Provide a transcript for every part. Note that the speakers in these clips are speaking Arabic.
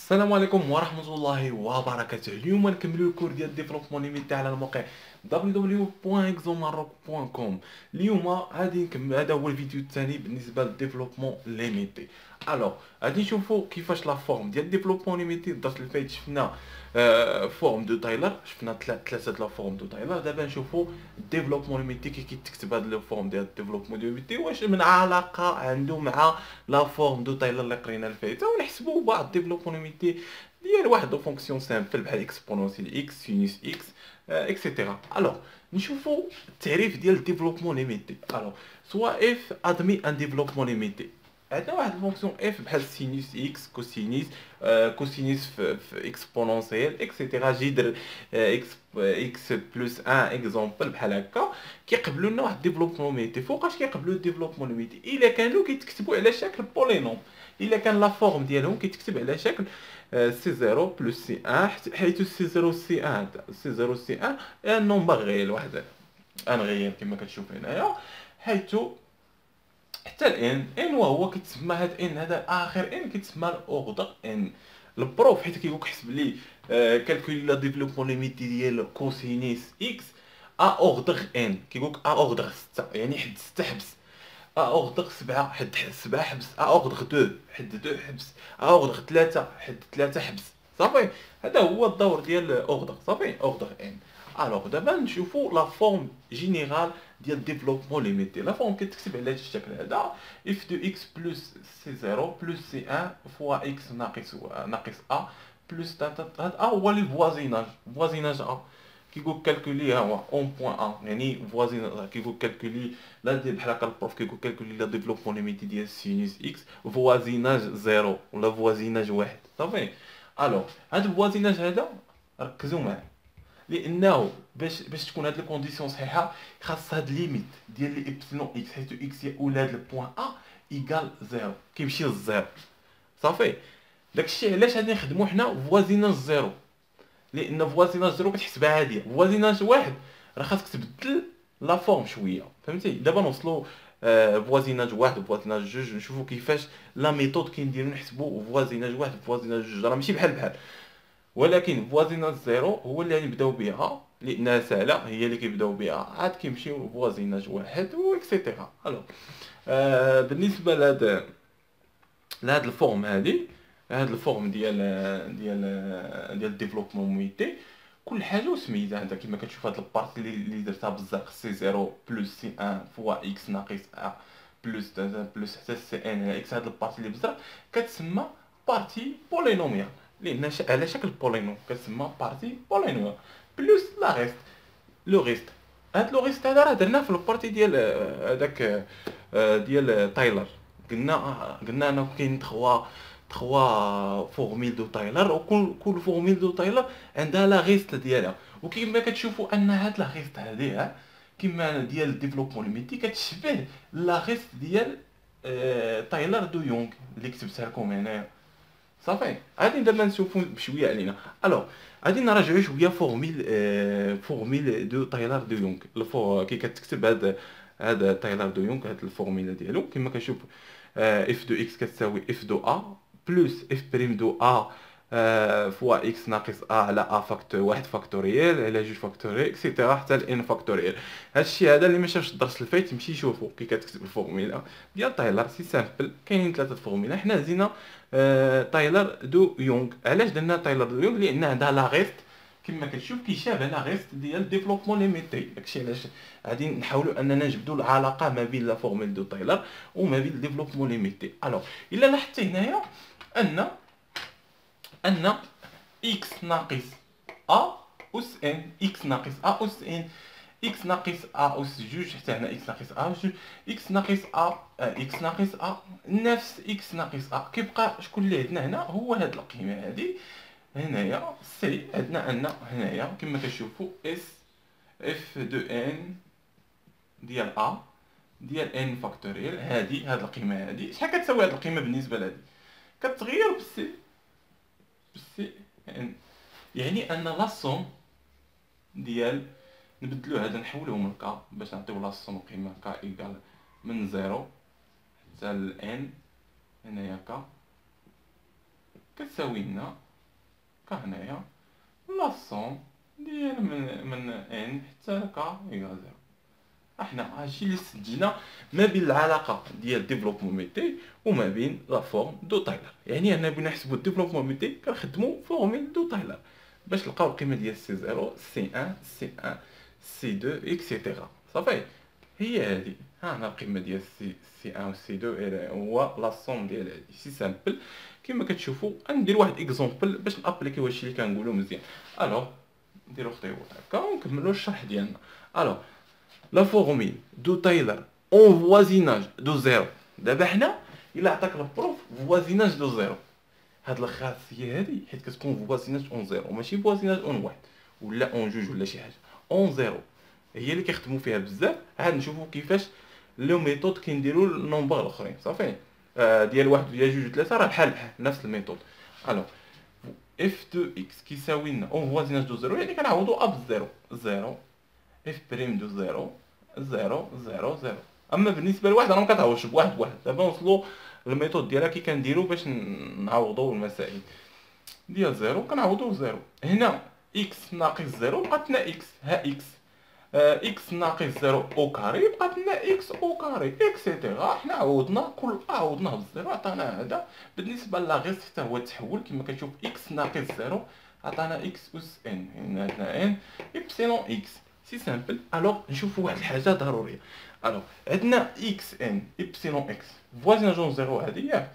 السلام عليكم ورحمة الله وبركاته. اليوم نكملوا الكور ديال ديفلوبمون ليميتي على الموقع www.exomaroc.com. اليوم غادي نكمل، هذا هو الفيديو الثاني بالنسبة للديفلوبمون ليميتي. الوغ غادي نشوفوا كيفاش لا فورم ديال ديفلوبمون ليميتي. الدرس اللي فايت شفنا فورم دو تايلر، شفنا ثلاثة لا فورم دو تايلر. دابا نشوفوا ديفلوبمون ليميتي كي كيتكتب هاد لو فورم ديال ديفلوبمون ليميتي، واش من علاقة عنده مع لا فورم دو تايلر اللي قرينا الفايته، ونحسبوا بعض ديفلوبمون ليميتي ديال واحد لو فونكسيون سامبل بحال اكسبونونسيال اكس سينوس اكس اكسيتيرا. الوغ نشوفوا التعريف ديال الديفلوبمون ليميتي. الوغ سوا اف ادمي ان ديفلوبمون ليميتي، عندنا واحد الفونكسيون اف بحال سينوس اكس كوسينوس كوسينوس في اكسبونونسيال اكسيتيرا جذر اكس بلس 1 اكزومبل بحال هكا. كيقبلوا لنا واحد ديفلوبمون ليميتي. فوقاش كيقبلوا الديفلوبمون ليميتي؟ الا كانوا كيتكتبوا على شكل بولينوم، الا كان لا فورم ديالهم كيتكتب على شكل سي 0 بلس سي 1، حيث سي 0 سي 1 سي 0 سي 1 ان نومبر غير واحد ان غير كما كتشوف هنايا، حيث حتى الان وهو كيتسمى هاد ان، هذا اخر ان كيتسمى الاوردر ان. البروف حيت كيقولك حسب لي كالكولي لا ديفلوبمون ليميتي ديال كوسينيس اكس ا اوردر ان، كيقولك ا اوردر 6 يعني حد 6 حبس، ا اوردر 7 حد 7 حبس، ا اوردر 2 حد 2 حبس، ا اوردر 3 حد 3 حبس. صافي، هذا هو الدور ديال اوردر. صافي، اوردر ان. الوغ دابا نشوفوا لا فورم جينيرال ديال ديفلوبمون ليميتي. لا فورم كتكتب على هذا الشكل هذا: اف دو اكس بلس سي 0 بلس سي 1 فوا اكس ناقص ا بلس هذا ا هو لي فوازيناج، فوازيناج ا. كيقول كالكولي ها هو اون بوين ا، يعني فوازين. كيقول كالكولي لا دير بحال هكا البروف، كيقول كالكولي لا ديفلوبمون ليميتي ديال سينوس اكس فوازيناج 0 ولا فوازيناج 1. صافي. الوغ هاد الفوازيناج هذا ركزوا معاه، لانه باش تكون هاد الكونديسيون صحيحه خاص هاد ليميت ديال لي ابسلون اكس، حيت اكس هي اولاد البوين ا ايكال 0، كيمشي للزيرو. صافي، داكشي علاش غادي نخدمو حنا فوازيناج 0، لان فوازيناج 0 كتحسبها عاديه. فوازيناج 1 راه خاصك تبدل لا فورم شويه، فهمتي؟ دابا نوصلوا فوازيناج 1 وفوازيناج 2، نشوفوا كيفاش لا ميثود كنديرو نحسبوا فوازيناج 1 وفوازيناج 2، راه ماشي بحال بحال. ولكن فوازيناج 0 هو اللي غنبداو بها لانها سهله، هي اللي كيبداو بها، عاد كيمشيو لفوازيناج 1 و اكسيتيرا. الو بالنسبه لهاد الفورم هادي، هاد الفورم ديال ديفلوبمون ميتي، كل حاجه وسميتها. انت كما كتشوف هاد البارتي اللي درتها بالزرق سي 0 بلس سي 1 فوا اكس ناقص ا بلس حتى سي ان على اكس، هاد البارتي اللي بالزرق كتسمى بارتي بولينوميال، لان على شكل بولينوم كتسمى بارتي بولينوميال. بلس لا ريست، لو ريست. هاد لو ريست هذا راه درناه في البارتي ديال هذاك ديال تايلر. قلنا انه كاين تخوا فورميل دو تايلر، وكل فورميل دو تايلر عندها لا ريست ديالها. وكيما كتشوفوا ان هاد لا ريست هذه كيما ديال ديفلوبمون ليميتي كتشبه لا ريست ديال تايلر دو يونغ اللي كتبتها لكم هنايا. صافي، غادي دابا نشوفوا بشويه علينا. الوغ غادي نراجعوا شويه فورميل دو تايلر دو يونغ. كي كتكتب هاد تايلر دو يونغ، هاد الفورميلا ديالو كما كنشوف اف دو اكس كتساوي اف دو ا بلس اف بريم دو ا فوا اكس ناقص ا على ا فاكتور واحد فاكتوريال على جوج فاكتوريال اكسيتيرا حتى لان فاكتوريال. هادشي هذا اللي ما شافش الدرس الفايت يمشي يشوفو كي كتكتب الفورميلا ديال تايلر. سي سامبل، كاينين ثلاثه فورميلا، حنا زينا تايلر دو يونغ. علاش درنا تايلر دو يونغ؟ لان عندها لا ريست كما كتشوف كيشابه لا ريست ديال ديفلوبمون ليميتي. داكشي علاش غادي نحاولوا اننا نجبدوا العلاقه ما بين لا فورميل دو تايلر وما بين ديفلوبمون ليميتي. الوغ الا لاحظتي هنايا ان اكس ناقص ا اس ان، اكس ناقص ا اس ان، اكس ناقص ا اس جوج، حتى هنا اكس ناقص ا اس جوج، اكس ناقص ا اكس ناقص ا نفس اكس ناقص ا. كيبقى شكون اللي عندنا هنا؟ هو هاد القيمه هادي هنايا سي. عندنا ان هنايا كما كتشوفوا اس اف دو ان ديال ا ديال ان فاكتوريال. هاد القيمه هادي شحال كتساوي؟ هاد القيمه بالنسبه لهادي كتغير بالسي ان، يعني ان لا سوم ديال، نبدلو هذا نحولوهم لكا باش نعطيو لا سوم قيمه كا ايكال من 0 حتى ل ان. هنايا كتساوي لنا كهنايا لا صوم ديال من ان حتى ك ايكال زيرو. احنا هادشي اللي سجلنا ما بين العلاقه ديال ديفلوبمون ميتي وما بين لا فورم دو تايلر. يعني انا بغينا نحسبوا الديفلوبمون ميتي كنخدموا فورميل دو تايلر باش نلقاو القيمه ديال سي 0 سي 1 سي 1 سي 2 اكسيتيرا. صافي هي هادي. ها هنا القيمه ديال سي 1 و سي 2 هو لا صوم ديال هادي. سي سامبل كما كتشوفوا. غندير واحد اكزومبل باش نابليكيو هادشي اللي كنقولوا مزيان. الوغ نديرو خطيوه هكا ونكملوا الشرح ديالنا. الوغ لا فورميل دو تايلر اون فوازيناج دو زيرو. دابا حنا الا عطاك البروف فوازيناج دو زيرو، هاد الخاصيه هادي حيت كتكون فوازيناج اون زيرو ماشي فوازيناج اون واحد ولا اون جوج ولا شي حاجه، اون زيرو هي اللي كيخدموا فيها بزاف. عاد نشوفوا كيفاش لو ميثود كنديروا النومبر الاخرين. صافي ديال واحد ديال جوج ثلاثه راه بحال نفس الميثود. الو اف دو اكس كيساوي لنا اون فوازيناج دو زيرو، يعني كنعوضوا ا بالزيرو زيرو اف بريم دو زيرو زيرو زيرو زيرو. اما بالنسبه لواحد راه ما كتعوضش بواحد بواحد. دابا نوصلوا الميثود ديالها كي كنديروا باش نعوضوا المسائل ديال زيرو. كنعوضوا زيرو هنا اكس ناقص زيرو بقات لنا اكس. ها اكس اكس ناقص زيرو او كاري بقات لنا اكس او كاري اكسيتيرا. حنا عوضنا كل عوضناه بالزيرو عطانا هذا. بالنسبه لاغيس حتى هو تحول كما كتشوف اكس ناقص زيرو عطانا اكس اس ان. هنا عندنا ان ايبسيلون اكس. سي سامبل. الوغ نشوفوا واحد الحاجه ضروريه. الوغ عندنا اكس ان ايبسيلون اكس فوازيناج زيرو هذه ياك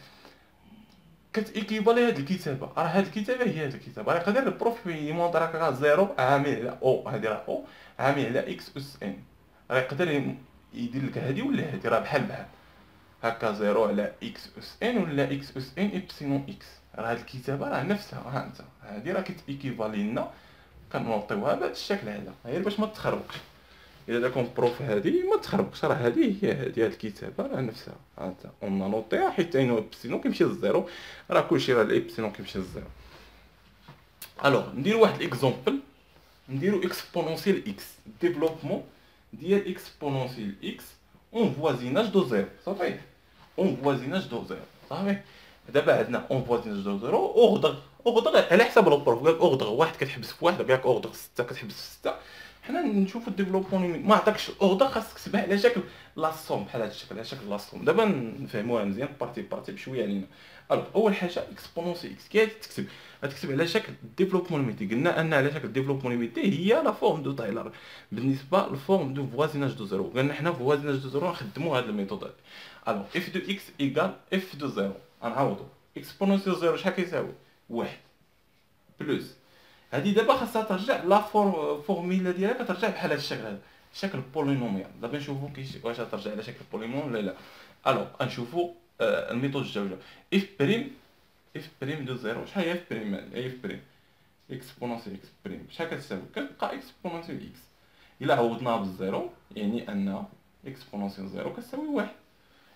كتيكيفالي هاد الكتابه. راه هاد الكتابه هي هاد الكتابه. راه يقدر البروف يمونطريك راه زيرو عامل على او، هادي راه او عامل على اكس اس ان. راه يقدر يدير لك هادي ولا هادي راه بحال بحال هكا زيرو على اكس اس ان ولا اكس اس ان ايبسيلون اكس. راه هاد الكتابه راه نفسها. ها انت هادي راه كتيكيفالي لنا كنوطيوها بهذا الشكل هذا غير باش ما تخربقش. الا كون بروف هادي ما تخربقش راه هادي هي هادي. هاد الكتابه راه نفسها. ها انت اون نوطيها حيت انه ايبسيلون كيمشي للزيرو. راه كلشي راه الايبسيلون كيمشي للزيرو. الوغ نديرو واحد الاكزومبل. نديرو اكسبونونسيال اكس ديفلوبمون ديال اكسبونونسيال اكس اون فوازيناج دو زيرو. صافي اون فوازيناج دو زيرو. صافي دابا عندنا اون فوازيناج دو زيرو. اوغدغ على حساب البروف قالك اوغدغ واحد كتحبس في واحد، قالك اوغدغ 6 كتحبس في 6. حنا نشوفوا الديفلوبمون ما عطاكش اوغدغ خاصك تكتبها على شكل لاصوم بحال هذا الشكل على شكل لاصوم. دابا نفهموها مزيان بارتي بارتي بشويه علينا. الوغ اول حاجه اكسبونونسي اكس كي تكتب غتكتب على شكل ديفلوبمون ليميتي. قلنا ان على شكل ديفلوبمون ليميتي هي لا فورم دو تايلر بالنسبه للفورم دو فوازيناج دو زيرو. قلنا حنا فوازيناج دو زيرو نخدموا هاد الميثود هادي. الوغ اف دو اكس ايكال اف دو زيرو غنعوضو اكسبونونسيال زيرو شحال كيساوي واحد بلوس. هادي دابا خاصها ترجع لا فورميلا ديالها كترجع بحال هاد الشكل هذا شكل بولينوميال. دابا نشوفوا واش ترجع على شكل بولينوم ولا لا. الوغ غنشوفوا الميثود الجوجه. اف بريم دو زيرو شحال هي اف بريم؟ هي اف بريم اكسبونونسيال اكس بريم شحال كتساوي؟ كتبقى اكسبونونسيال اكس. الا عوضناها بالزيرو يعني ان اكسبونونسيال زيرو كتساوي واحد،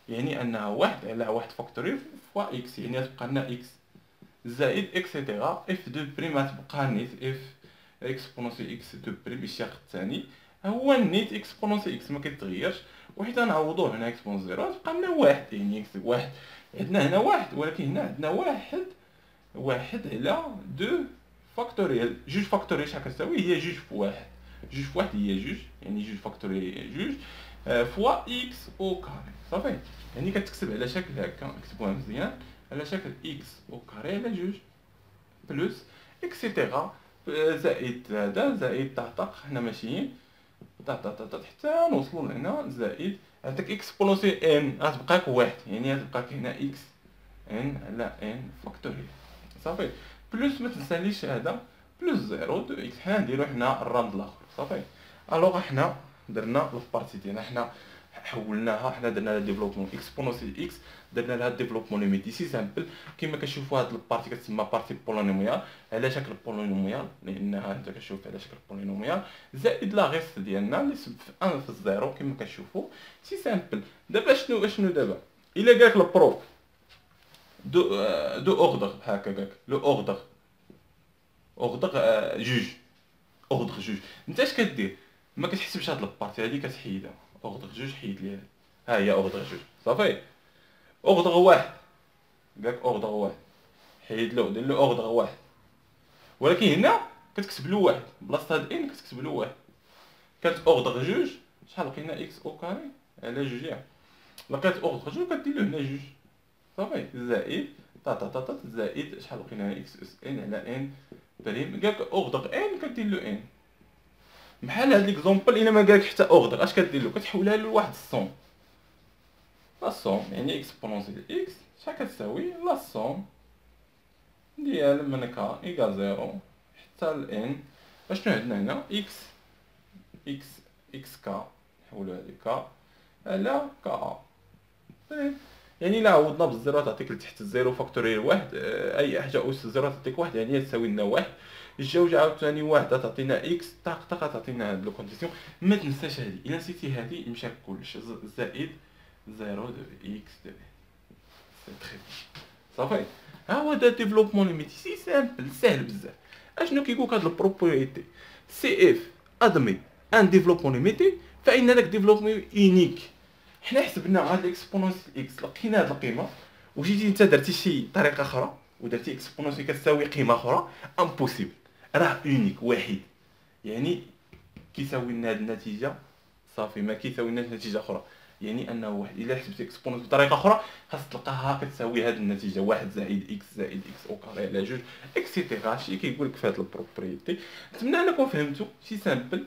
يعني انها واحد على واحد فاكتوريال فوا اكس، يعني غتبقى لنا اكس زائد اكسيتيرا. اف دو بريم غتبقى نيت اف اكسبونونسيال اكس دو بريم الشق الثاني هو نيت اكسبونونسيال اكس ما كيتغيرش. وحيت غنعوضوه هنا اكسبونونسيال زيرو غتبقى لنا واحد، يعني اكس واحد. عندنا هنا واحد ولكن هنا عندنا واحد على دو فاكتوريال. جوج فاكتوريال شحال كتساوي؟ هي جوج في واحد. جوج في واحد هي جوج، يعني جوج فاكتوريال هي جوج فوا اكس او كاري. صافي يعني كتكتب على شكل هكا نكتبوها مزيان على شكل اكس او كاري على جوج بلوس اكسيتيرا زائد هذا زائد طاطق. حنا ماشيين طاطق حتى نوصلوا لهنا زائد عندك اكسبونونسيال ان غتبقاك واحد، يعني غتبقاك هنا اكس ان على ان فاكتوريال. صافي بلوس ما تنساليش هذا بلوس زيرو دو اكس. حنا نديرو حنا الرمز الاخر. صافي الوغ حنا درنا البارتي ديالنا. حنا حولناها. حنا درنا لها ديفلوبمون اكسبونونسيال اكس درنا لها ديفلوبمون ليميتي. سي سامبل كما كتشوفوا هاد البارتي كتسمى بارتي بولينوميال على شكل بولينوميال لانها انت كتشوف على شكل بولينوميال زائد لا غيس ديالنا اللي في 1 في الزيرو كما كتشوفوا. سي سامبل. دابا شنو دابا الا قالك البروف دو اوردر هكا قالك لو اوردر جوج اوردر جوج. انت اش كدير؟ ما كتحسبش هاد البارتي هادي كتحيدها. اوردر جوج حيد ليها. ها هي اوردر جوج. صافي اوردر واحد قالك اوردر واحد حيد له دير له اوردر واحد، ولكن هنا كتكتب له واحد بلاصه هاد ان كتكتب له واحد. كانت اوردر جوج، شحال لقينا اكس او كاري على جوج ياك، لقيت اوردر جوج كدير له هنا جوج صافي، زائد زائد شحال لقينا اكس اس ان على ان بريم، قالك اوردر ان كدير له ان. بحال هاد ليكزومبل الا ما قالك حتى اوردر اش كدير له؟ كتحولها له لواحد الصوم، لا الصوم يعني اكسبونونسيال اكس شحال كتساوي لا الصوم ديال من كا ايكال زيرو حتى لان. اشنو عندنا هنا؟ اكس اكس كا، نحولوها لكا على كا. يعني الا عوضنا بالزيرو تعطيك لتحت الزيرو فاكتوريال واحد، اي حاجه اس زيرو تعطيك واحد، يعني هي تساوي لنا واحد. الجوج عاوتاني واحد تعطينا اكس طاق تعطينا هاد لو كونديسيون. ما تنساش هادي، الا نسيتي هادي مشى كلشي، زائد زيرو دو اكس دو سي تري صافي. ها هو دا ديفلوبمون ليميتي سي سامبل ساهل بزاف. اشنو كيقولك هاد البروبريتي؟ سي اف ادمي ان ديفلوبمون ليميتي فان داك ديفلوبمون يونيك. حنا حسبنا هاد الاكسبونونسيال اكس، لقينا هاد القيمه وجيتي انت درتي شي طريقه اخرى ودرتي اكسبونونسيال كتساوي قيمه اخرى، امبوسيبل، راه يونيك واحد، يعني كيساوي لنا هاد النتيجه صافي، ما كيساوي لناش نتيجه اخرى. يعني انه واحد الا حسبتي اكسبونونس بطريقه اخرى خاص تلقاها كتساوي هاد النتيجه، واحد زائد اكس او كاري على جوج اكسيتيرا. هادشي كيقول لك في هاد البروبريتي. نتمنى انكم فهمتوا شي سامبل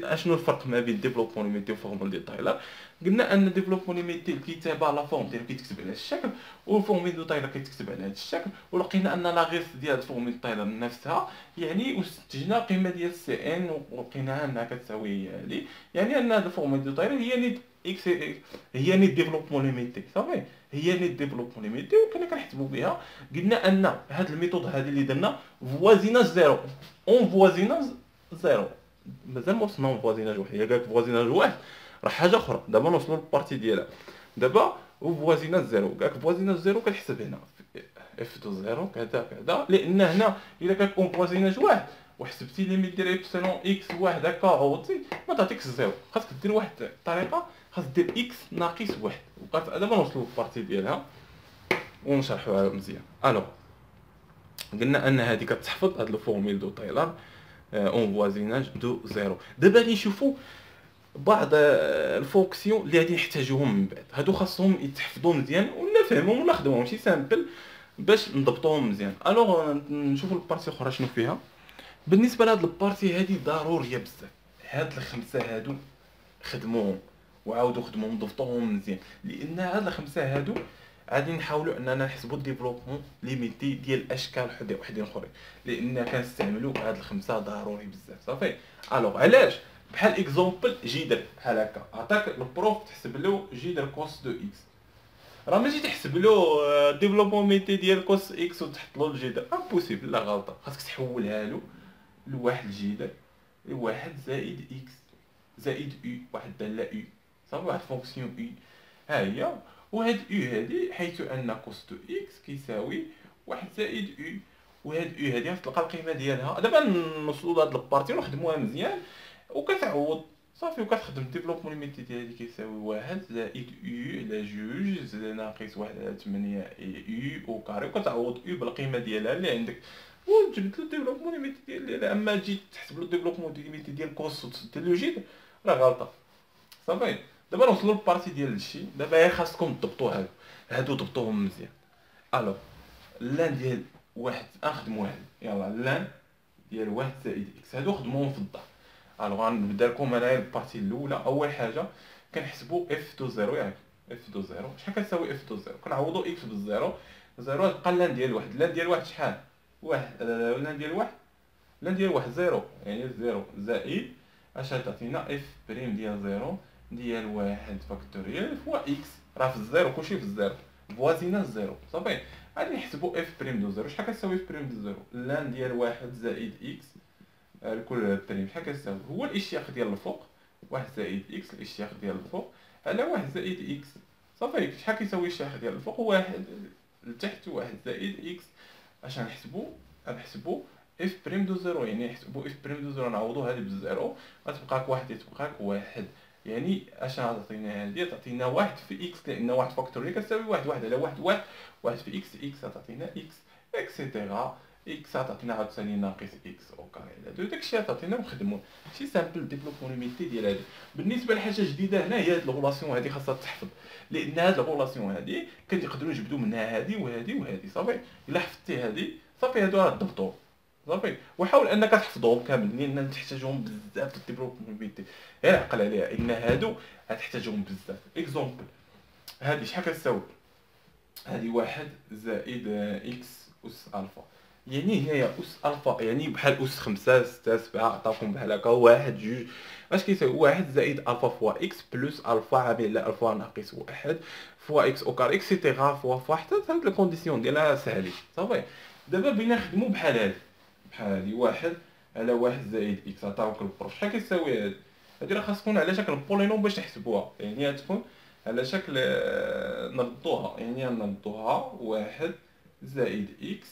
اشنو الفرق ما بين ديفلوبمون ليميتي وفورمول ديال تايلر. قلنا ان ديفلوبمون ليميتي الكتابه لا فورم ديالو كيتكتب على هذا الشكل، والفورمول ديال تايلر كيتكتب على هذا الشكل. ولقينا ان لا غيس ديال فورمول تايلر نفسها، يعني واستنتجنا القيمه ديال سي ان ولقيناها انها كتساوي هذه، يعني ان هذا الفورمول ديال تايلر هي نيت اكس، هي نيت ديفلوبمون ليميتي صافي، هي نيت ديفلوبمون ليميتي وكنا كنحسبوا بها. قلنا ان هاد الميثود هذه اللي درنا فوازيناج زيرو، اون فوازيناج زيرو، مازال ما وصلنا لفوازيناج واحد. هي قالك فوازيناج واحد راه حاجه اخرى، دابا نوصلوا للبارتي ديالها. دابا فوازيناج زيرو، قالك فوازيناج زيرو كتحسب هنا اف دو زيرو كذا كذا، لان هنا الا كانت اون فوازيناج واحد وحسبتي ليميت ديال ايبسيلون اكس واحد هكا عوضتي ما تعطيكش زيرو، خاصك دير واحد الطريقه، خاص دير اكس ناقص واحد. وبقات دابا نوصلوا للبارتي ديالها ونشرحوها مزيان. الوغ قلنا ان هذه كتحفظ هاد لو فورميل دو تايلر اون فوازيناج دو زيرو. دابا غادي نشوفوا بعض الفونكسيون اللي غادي نحتاجوهم من بعد، هادو خاصهم يتحفظوا مزيان ولا نفهمهم ولا نخدموهم شي سامبل باش نضبطوهم مزيان. الوغ نشوفوا البارتي الاخرى شنو فيها. بالنسبه لهاد البارتي هادي ضروريه بزاف، هاد الخمسه هادو خدموهم وعاودوا خدموهم ضبطوهم مزيان، لان هاد الخمسه هادو غادي نحاولوا اننا نحسبوا الديفلوبمون ليميتي ديال اشكال وحدين اخرين، لان كنستعملوا هاد الخمسه ضروري بزاف صافي. الوغ علاش؟ بحال اكزومبل جذر بحال هكا، عطاك البروف تحسب له جذر كوس دو اكس، راه ماشي تحسب له ديفلوبمون ميتي ديال كوس اكس وتحط له الجذر، امبوسيبل، لا غلطه، خاصك تحولها له لواحد الجذر لواحد زائد اكس زائد يو، واحد داله يو صافي، واحد فونكسيون يو ها هي. وهاد يو هادي حيث ان كوس دو اكس كيساوي واحد زائد يو، وهاد يو هادي غتلقى القيمه ديالها. دابا نوصلوا لهاد البارتي ونخدموها مزيان وكتعوض صافي، وكتخدم ديفلوبمون ليميتي ديالها كيساوي واحد زائد يو على جوج ناقص واحد على 8 يو او كاري، وكتعوض يو بالقيمه ديالها اللي عندك وجبت له ديفلوبمون ليميتي ديال. اما جيت تحسب له ديفلوبمون ليميتي ديال كوس وتدير له جيد راه غلطه صافي. دابا نوصلوا للبارتي ديال هادشي، دابا غير خاصكم تضبطوا هادو ضبطوهم مزيان. الوغ لان ديال واحد نخدموا هادي، يلاه لان ديال واحد زائد اكس هادو خدموهم في الدار. الوغ غنبدا لكم انايا البارتي الاولى. اول حاجه كنحسبوا اف دو زيرو، ياك اف دو زيرو شحال كتساوي اف دو زيرو؟ كنعوضوا اكس بالزيرو، زيرو تبقى لان ديال واحد، لان ديال واحد شحال؟ واحد، لان ديال واحد، لان ديال واحد زيرو، يعني زيرو زائد اش تعطينا اف بريم ديال زيرو ديال واحد فاكتوريال فوا اكس، راه في الزيرو كلشي في الزيرو، فوازينا الزيرو صافي. غادي نحسبوا اف بريم دو زيرو، شحال كتساوي اف بريم دو زيرو؟ لان ديال واحد زائد اكس الكل بريم شحال كتساوي؟ هو الاشتياق ديال الفوق واحد زائد اكس، الاشتياق ديال الفوق على واحد زائد اكس صافي. شحال كيساوي الاشتياق ديال الفوق؟ واحد لتحت واحد زائد اكس. اش غنحسبوا اف بريم دو زيرو، يعني نحسبوا اف بريم دو زيرو نعوضوا هذه بالزيرو غتبقاك واحد، تبقاك واحد، يعني اش غتعطينا هذه؟ تعطينا واحد في اكس، لان واحد فاكتوريال كتساوي واحد، واحد على واحد واحد، واحد في اكس، اكس غتعطينا اكس اكسيتيرا. اكس تعطينا عاوتاني ناقص اكس او كاري على 2. داكشي تعطينا نخدمو شي سامبل ديفلوبمون ليميتي ديال هادي. بالنسبه لحاجه جديده هنا هي هاد الغولاسيون هادي خاصها تحفظ، لان هاد الغولاسيون هادي كنقدروا نجبدوا منها هادي وهادي وهادي صافي. الا حفظتي هادي صافي هادو راه ضبطوا صافي. وحاول انك تحفظهم كامل لان تحتاجهم بزاف في الديفلوبمون ليميتي. غير عقل عليها ان هادو غتحتاجهم بزاف. اكزومبل هادي شحال كتساوي؟ هادي واحد زائد اكس أس ألفا، يعني هنايا أس ألفا يعني بحال أس 5 6 7 عطاكم بحال هكا واحد جوج. اش كيساوي؟ واحد زائد ألفا فوا اكس بلس ألفا عامل على ألفا ناقص واحد فوا اكس أو كار اكسيتيرا فوا حتى هاد الكونديسيون ديالها ساهلين صافي. دابا بغينا نخدمو بحال هادي، بحال هادي واحد على واحد زائد اكس عطاوك البروف. شحال كيساوي هادي؟ هادي راه خاص تكون على شكل بولينوم باش تحسبوها، يعني غتكون على شكل نردوها، يعني نردوها واحد زائد اكس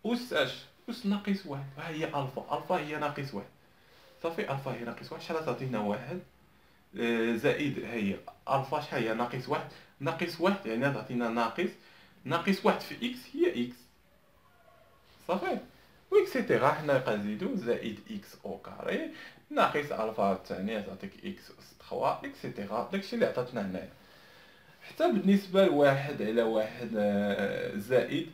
أس اش؟ أس ناقص واحد. ها هي ألفا، ألفا هي ناقص واحد صافي. ألفا هي ناقص واحد شحال تعطينا؟ واحد زائد هي ألفا شحال هي؟ ناقص واحد. ناقص واحد يعني تعطينا ناقص ناقص واحد في اكس هي اكس صافي. وإكسيتيرا حنا غنزيدو زائد اكس أو كاري ناقص ألفا الثانية تعطيك اكس أس 3 إكسيتيرا. داكشي اللي عطاتنا هنايا. حتى بالنسبة لواحد على واحد زائد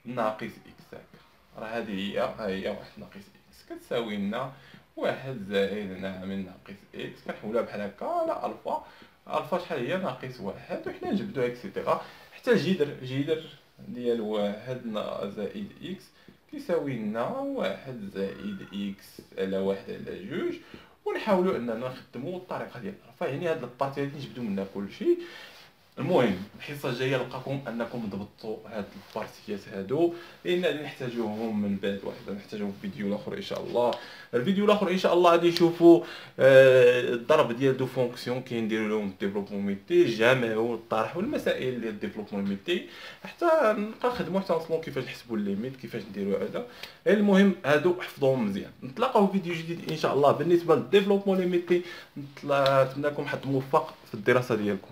ناقص اكس هكا، راه هادي هي ها هي واحد ناقص اكس كتساوي لنا واحد زائد نعمل ناقص اكس كنحولها بحال هكا على الفا. الفا شحال هي؟ ناقص واحد وحنا نجبدوها اكسيتيرا حتى الجذر ديال واحد زائد اكس كيساوي لنا واحد زائد اكس على واحد على جوج. ونحاولوا اننا نخدموا الطريقه ديال الفا، يعني هاد البارتي هادي نجبدوا منها كلشي. المهم الحصه الجايه نلقاكم انكم ضبطوا هاد البارتيات هادو لان غادي نحتاجوهم من بعد واحد، نحتاجوهم في فيديو الاخر ان شاء الله. الفيديو الاخر ان شاء الله غادي نشوفوا الضرب ديال دو فونكسيون كينديروا لهم ديفلوبمون ميتي، الجمع والطرح والمسائل ديال الديفلوبمون ميتي، حتى نبقى نخدموا حتى نوصلوا كيفاش نحسبوا الليميت كيفاش نديروا هذا. المهم هادو حفظوهم مزيان. نتلاقاو في فيديو جديد ان شاء الله بالنسبه للديفلوبمون ميتي. نتمنى لكم حظ موفق في الدراسه ديالكم.